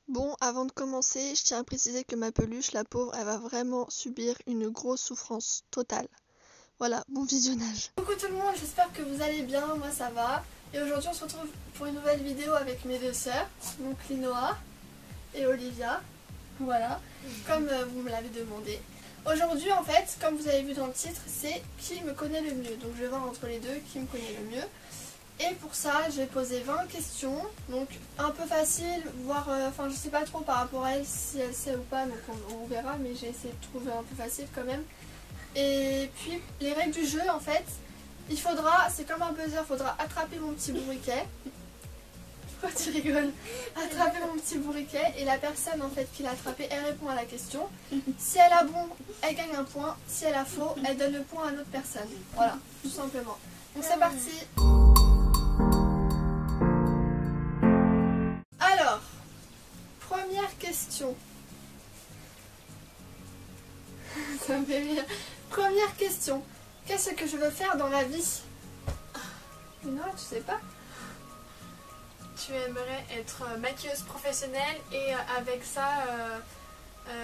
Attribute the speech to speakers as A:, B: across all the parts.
A: Bon, avant de commencer, je tiens à préciser que ma peluche, la pauvre, elle va vraiment subir une grosse souffrance totale. Voilà, bon visionnage.
B: Coucou tout le monde, j'espère que vous allez bien, moi ça va. Et aujourd'hui on se retrouve pour une nouvelle vidéo avec mes deux sœurs, donc Linoa et Olivia. Voilà, comme vous me l'avez demandé. Aujourd'hui en fait, comme vous avez vu dans le titre, c'est qui me connaît le mieux. Donc je vais voir entre les deux qui me connaît le mieux. Et pour ça, je vais poser 20 questions, donc un peu facile, voire, enfin je sais pas trop par rapport à elle si elle sait ou pas, donc on verra, mais j'ai essayé de trouver un peu facile quand même. Et puis les règles du jeu en fait, il faudra, c'est comme un buzzer, il faudra attraper mon petit bourriquet. Pourquoi tu rigoles? Attraper mon petit bourriquet et la personne en fait qui l'a attrapé, elle répond à la question. Si elle a bon, elle gagne un point, si elle a faux, elle donne le point à l'autre personne. Voilà, tout simplement. Donc c'est parti. Alors, première question. Ça me fait rire. Première question. Qu'est-ce que je veux faire dans la vie? Non, tu sais pas?
C: Tu aimerais être maquilleuse professionnelle et avec ça,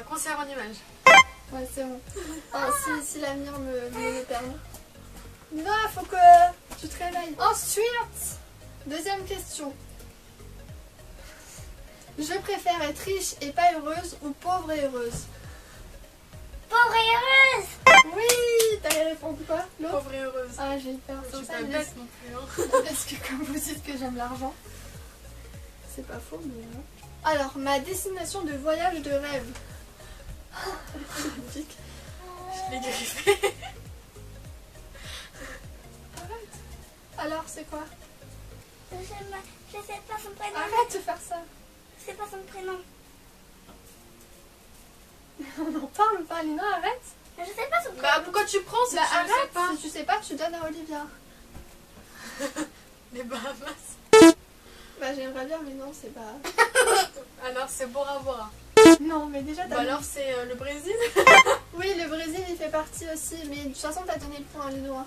C: conseillère en image.
B: Ouais, c'est bon. Enfin, si l'avenir me le permet. Non, faut que tu te réveilles. Ensuite, deuxième question. Je préfère être riche et pas heureuse ou pauvre et heureuse?
D: Pauvre et heureuse!
B: Oui, t'allais répondre quoi? L'autre?
C: Pauvre et heureuse.
B: Ah, j'ai peur.
C: Je suis
B: Ça,
C: pas
B: mais-
C: bête non plus. Hein.
B: Parce que comme vous dites que j'aime l'argent, c'est pas faux, mais non. Alors, ma destination de voyage de rêve. Magnifique.
C: Je l'ai griffé.
B: Arrête. Alors, c'est quoi?
D: Je sais pas son prénom.
B: Arrête de faire ça.
D: Je sais pas son prénom.
B: On en parle pas, Lina, arrête.
D: Je sais pas son prénom.
C: Bah pourquoi tu prends si
B: Bah
C: tu ne sais
B: arrête,
C: pas?
B: si tu sais pas, tu donnes à Olivia.
C: Les Bahamas.
B: Bah j'aimerais bien, mais non, c'est pas...
C: Alors c'est Bora Bora.
B: Non, mais déjà t'as...
C: Bah alors c'est le Brésil.
B: Oui, le Brésil, il fait partie aussi, mais de toute façon, t'as donné le point à Linoa.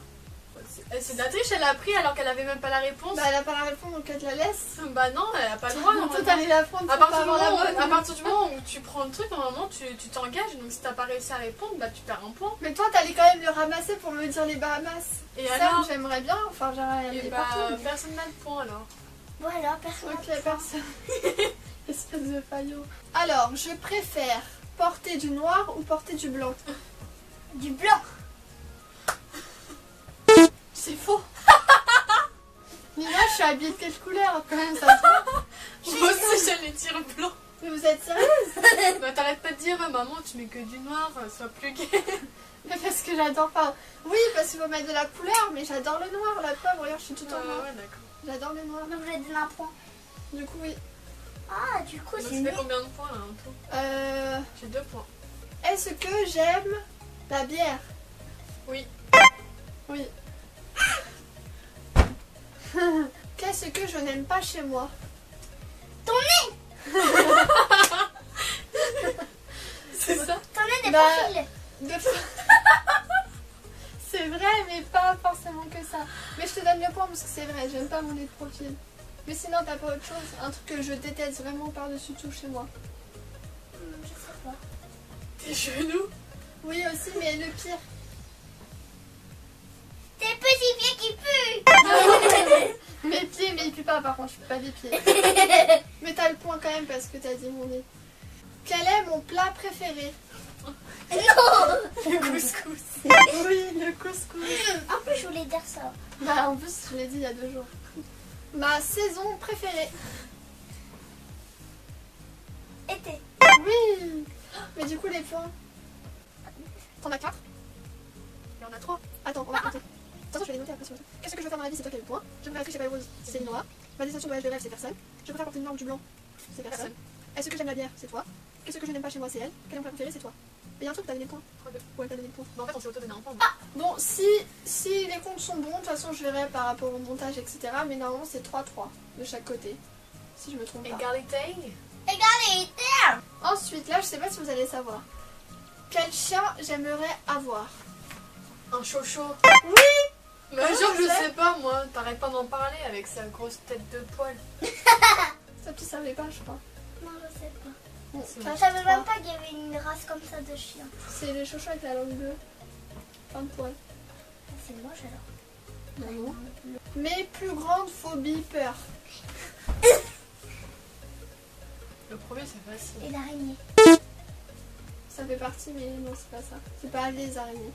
C: C'est de la triche, elle a appris alors qu'elle avait même pas la réponse.
B: Bah elle a pas la réponse, donc elle te la laisse.
C: Bah non, elle a pas le droit
B: Toi,
C: normalement.
B: t'allais la prendre
C: À
B: pour pas
C: partir,
B: avoir la bonne.
C: à partir du moment où tu prends le truc, normalement tu t'engages. Donc si t'as pas réussi à répondre, bah tu perds un point.
B: Mais toi, t'allais quand même le ramasser pour me dire les Bahamas.
C: Et
B: Ça,
C: alors
B: j'aimerais bien, enfin j'aimerais aller
C: Et
B: partout.
C: bah
B: mais-
C: personne n'a de point alors.
D: Voilà, personne.
B: Ok, personne. Espèce de faillot. Alors, je préfère porter du noir ou porter du blanc?
D: Du blanc.
B: C'est faux. Lina, je suis habillée de quelle couleur quand même, ça se voit.
C: Moi aussi j'allais dire blanc.
B: Mais vous êtes sérieuse?
C: Bah t'arrêtes pas de dire maman tu mets que du noir, sois plus gay.
B: Mais parce que j'adore pas. Oui, parce qu'il faut mettre de la couleur, mais j'adore le noir, la pauvre, regarde, je suis tout en noir.
C: Ouais d'accord.
B: J'adore le noir.
D: Donc je donne un point.
B: Du coup, oui.
D: Ah, du coup,
C: Donc
D: c'est
C: ça
D: né.
C: fait combien de points là en tout? J'ai 2 points.
B: Est-ce que j'aime la bière?
C: Oui.
B: Oui. Qu'est-ce que je n'aime pas chez moi?
D: Ton nez.
C: C'est ça?
D: Ton nez des
B: Bah,
D: profils.
B: C'est vrai, mais pas forcément que ça. Mais je te donne le point parce que c'est vrai, j'aime pas mon nez de profil. Mais sinon, t'as pas autre chose? Un truc que je déteste vraiment par-dessus tout chez moi?
D: Je sais pas.
C: Tes genoux?
B: Oui, aussi, mais le pire.
D: Tes petits pieds qui puent.
B: Mes pieds, mais ils puent pas par contre, je pue pas des pieds. Mais t'as le point quand même parce que t'as dit mon nez. Quel est mon plat préféré?
D: Non.
C: Le couscous.
B: Oui, le couscous.
D: En plus, je voulais dire ça.
B: Bah en plus, je l'ai dit il y a 2 jours. Ma saison préférée?
D: Été.
B: Oui. Mais du coup, les points. T'en as 4?
C: Il y en a 3.
B: Attends, on va compter. De toute façon, je vais les noter après sur le truc. Qu'est-ce que je veux faire dans la vie? C'est toi qui as le point. Je me triche, j'ai pas rose, c'est Linoa. Ma destination de voyage de rêve, c'est personne. Je préfère porter le noir ou du blanc, c'est personne. Est-ce que j'aime la bière? C'est toi. Qu'est-ce que je n'aime pas chez moi? C'est elle. Quel est mon plat préféré? C'est toi. Et y a un truc, t'as donné le point.
C: 3-2.
B: Ouais, t'as donné le point.
C: Bah en fait on s'est auto donné un point.
B: Bon, si les comptes sont bons, de toute façon, je verrai par rapport au montage, etc. Mais normalement, c'est 3-3 de chaque côté. Si je me trompe pas.
C: Égalité.
D: Égalité.
B: Ensuite, là, je sais pas si vous allez savoir. Quel chien j'aimerais avoir?
C: Un chocho.
B: Oui.
C: Mais un
B: Comment
C: jour
B: tu
C: je
B: sais
C: sais pas moi, t'arrêtes pas d'en parler avec sa grosse tête de poil.
B: Ça te servait pas, je crois.
D: Non, je sais pas.
B: Bon,
C: C'est
D: Je
B: page
D: savais
B: 3.
D: même pas qu'il y avait une race comme ça de chien.
B: C'est les chochos avec la langue bleue. Plein de poils.
D: C'est moche alors.
B: Non. Mes plus grandes phobies, peur.
C: Le premier, c'est facile.
D: Et l'araignée.
B: Ça fait partie, mais non, c'est pas ça. C'est pas les araignées.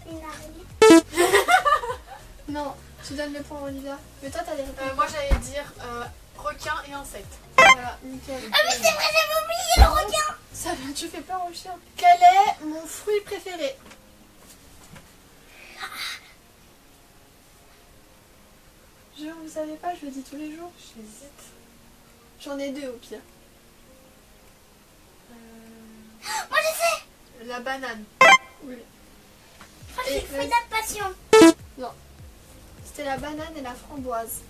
D: Une araignée.
B: Non, tu donnes le point à Olivia. Mais toi, t'as les réponses.
C: Moi, j'allais dire requin et insecte.
B: Voilà, nickel.
D: Ah mais c'est vrai, j'avais oublié le requin.
B: Ça, tu fais peur au chien. Quel est mon fruit préféré? Jure, vous savez pas, je le dis tous les jours.
C: J'hésite.
B: J'en ai deux au pire.
D: Moi je sais.
C: La banane.
B: Oui.
D: Je crois que c'est
B: Et
D: le fruit de la passion.
B: C'était la banane et la framboise.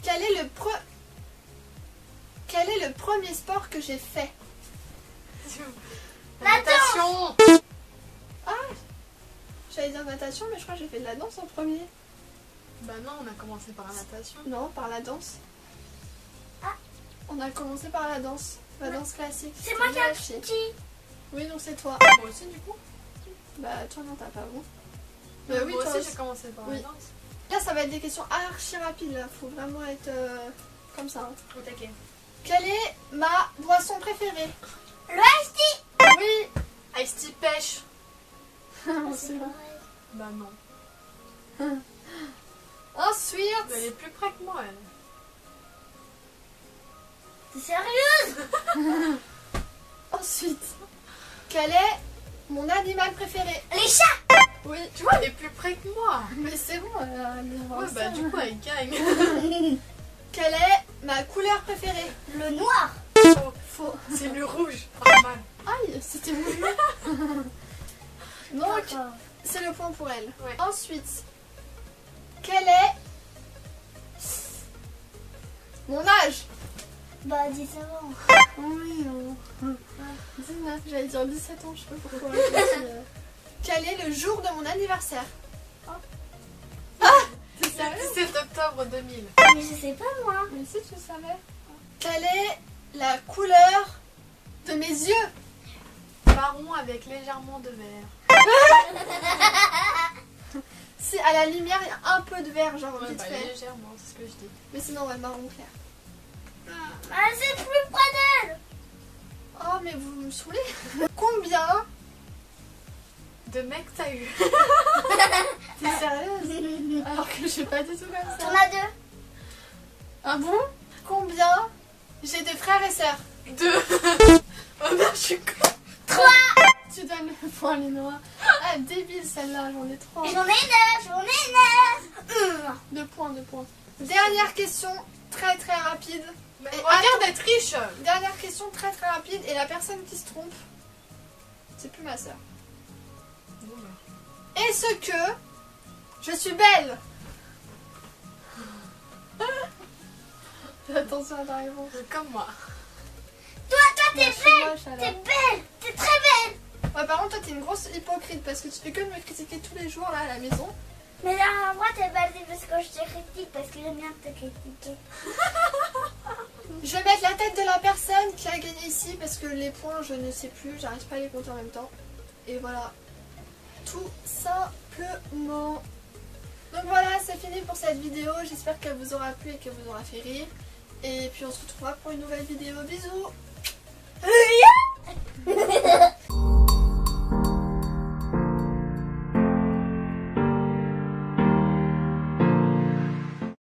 B: Quel est le premier sport que j'ai fait?
C: La natation.
B: J'allais dire natation, mais je crois que j'ai fait de la danse en premier.
C: Bah non, on a commencé par la natation.
B: Non, par la danse.
D: Ah.
B: On a commencé par la danse. La danse classique.
D: C'est moi qui ai
B: ai
D: petit.
B: Oui, non, c'est toi.
C: Moi aussi, du coup.
B: Bah, toi, non, t'as pas bon.
C: Moi
B: oui, toi
C: aussi,
B: aussi.
C: j'ai commencé par
B: Oui.
C: la danse.
B: Là, ça va être des questions archi rapides. Là, faut vraiment être comme ça. hein.
C: Au taquet.
B: Quelle est ma boisson préférée?
D: Le iced
B: Oui.
C: Ice tea pêche.
D: tea.
B: C'est
D: C'est
B: bon.
D: pareil.
C: Bah non.
B: Ensuite,
C: Elle est plus près que moi, elle.
D: T'es sérieuse?
B: ensuite, quel est mon animal préféré?
D: Les chats.
B: Oui.
C: Tu vois, elle est plus près que moi.
B: Mais c'est bon.
C: Ouais, bah du coup, elle gagne.
B: Quelle est ma couleur préférée?
D: Le noir.
C: Oh,
B: Faux.
C: c'est le rouge. Pas mal.
B: Aïe, c'était mauvais. Donc, c'est le point pour elle.
C: Ouais.
B: Ensuite, quel est mon âge?
D: Bah 19 ans.
B: Oui, non. 19, j'allais dire 17 ans, je sais pas pourquoi. Quel est le jour de mon anniversaire? T'es
C: Le
B: sérieux?
C: 17 octobre 2000.
D: Mais je sais pas moi.
B: Mais si tu savais. Quelle est la couleur de mes yeux?
C: Marron avec légèrement de vert.
B: Si à la lumière il y a un peu de vert, genre
C: Ouais,
B: vite
C: bah,
B: fait.
C: légèrement, c'est ce que je dis.
B: Mais sinon, ouais, marron clair.
D: Ah, c'est plus près d'elle.
B: Oh, mais vous me saoulez. Combien?
C: De mecs, t'as eu.
B: T'es sérieuse? Alors que je suis pas du tout comme
D: T'en
B: ça.
D: as deux.
B: Ah bon? Combien j'ai de frères et sœurs?
C: 2. Oh merde, je suis con.
B: Tu donnes le point, Linoa. Ah, débile celle-là, j'en ai 3.
D: J'en ai 9.
B: 2 points, 2 points. Dernière question, très très rapide.
C: Mais
B: Et
C: regarde d'être riche.
B: Dernière question, très très rapide. Et la personne qui se trompe, c'est plus ma sœur.
C: Bon, bah.
B: Est-ce que je suis belle? Fais attention à ta réponse.
C: Comme moi.
D: Toi, t'es
B: Moi, je suis
D: belle.
B: moche, alors.
D: T'es belle. T'es très belle.
B: Ouais, par contre, toi, t'es une grosse hypocrite parce que tu fais que de me critiquer tous les jours là à la maison.
D: Mais là, moi, t'es belle, c'est parce que je te critique, parce que j'aime bien te critiquer.
B: Je vais mettre la tête de la personne qui a gagné ici parce que les points, je ne sais plus, j'arrive pas à les compter en même temps. Et voilà, tout simplement. Donc voilà, c'est fini pour cette vidéo. J'espère qu'elle vous aura plu et qu'elle vous aura fait rire. Et puis on se retrouvera pour une nouvelle vidéo. Bisous!